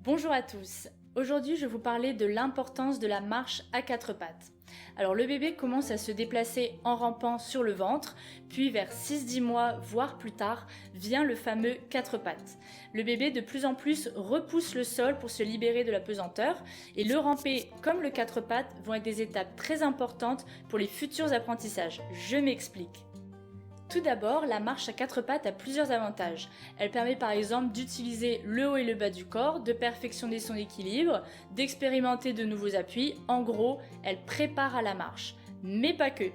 Bonjour à tous, aujourd'hui je vais vous parler de l'importance de la marche à quatre pattes. Alors le bébé commence à se déplacer en rampant sur le ventre, puis vers 6-10 mois, voire plus tard, vient le fameux quatre pattes. Le bébé de plus en plus repousse le sol pour se libérer de la pesanteur, et le ramper comme le quatre pattes vont être des étapes très importantes pour les futurs apprentissages. Je m'explique. Tout d'abord, la marche à quatre pattes a plusieurs avantages. Elle permet par exemple d'utiliser le haut et le bas du corps, de perfectionner son équilibre, d'expérimenter de nouveaux appuis. En gros, elle prépare à la marche. Mais pas que.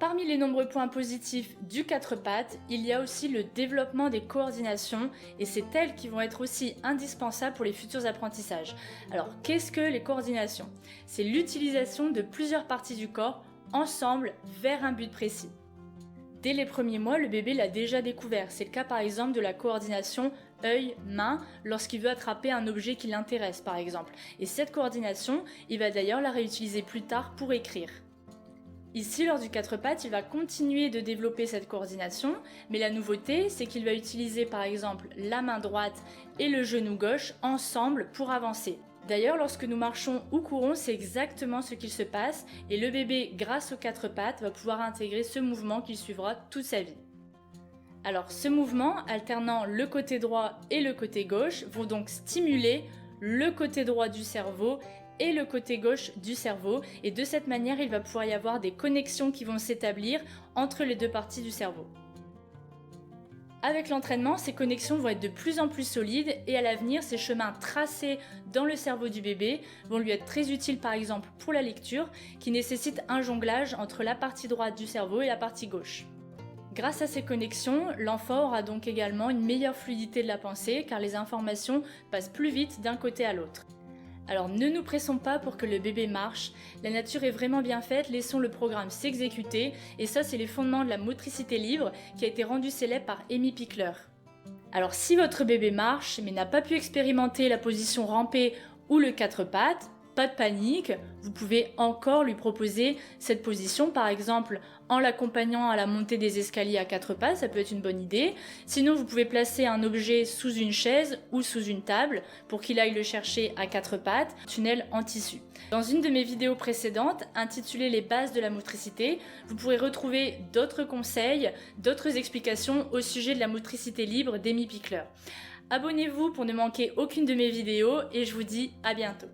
Parmi les nombreux points positifs du quatre pattes, il y a aussi le développement des coordinations et c'est elles qui vont être aussi indispensables pour les futurs apprentissages. Alors, qu'est-ce que les coordinations? C'est l'utilisation de plusieurs parties du corps ensemble vers un but précis. Dès les premiers mois, le bébé l'a déjà découvert. C'est le cas par exemple de la coordination œil-main lorsqu'il veut attraper un objet qui l'intéresse par exemple. Et cette coordination, il va d'ailleurs la réutiliser plus tard pour écrire. Ici, lors du quatre pattes, il va continuer de développer cette coordination, mais la nouveauté, c'est qu'il va utiliser par exemple la main droite et le genou gauche ensemble pour avancer. D'ailleurs, lorsque nous marchons ou courons, c'est exactement ce qu'il se passe et le bébé, grâce aux quatre pattes, va pouvoir intégrer ce mouvement qu'il suivra toute sa vie. Alors, ce mouvement, alternant le côté droit et le côté gauche, vont donc stimuler le côté droit du cerveau et le côté gauche du cerveau et de cette manière, il va pouvoir y avoir des connexions qui vont s'établir entre les deux parties du cerveau. Avec l'entraînement, ces connexions vont être de plus en plus solides et à l'avenir, ces chemins tracés dans le cerveau du bébé vont lui être très utiles par exemple pour la lecture qui nécessite un jonglage entre la partie droite du cerveau et la partie gauche. Grâce à ces connexions, l'enfant aura donc également une meilleure fluidité de la pensée car les informations passent plus vite d'un côté à l'autre. Alors ne nous pressons pas pour que le bébé marche, la nature est vraiment bien faite, laissons le programme s'exécuter et ça c'est les fondements de la motricité libre qui a été rendu célèbre par Amy Pickler. Alors si votre bébé marche mais n'a pas pu expérimenter la position rampée ou le quatre pattes, pas de panique, vous pouvez encore lui proposer cette position par exemple en l'accompagnant à la montée des escaliers à quatre pattes, ça peut être une bonne idée. Sinon vous pouvez placer un objet sous une chaise ou sous une table pour qu'il aille le chercher à quatre pattes, tunnel en tissu. Dans une de mes vidéos précédentes intitulée Les bases de la motricité, vous pourrez retrouver d'autres conseils, d'autres explications au sujet de la motricité libre d'Amy Pickler. Abonnez-vous pour ne manquer aucune de mes vidéos et je vous dis à bientôt.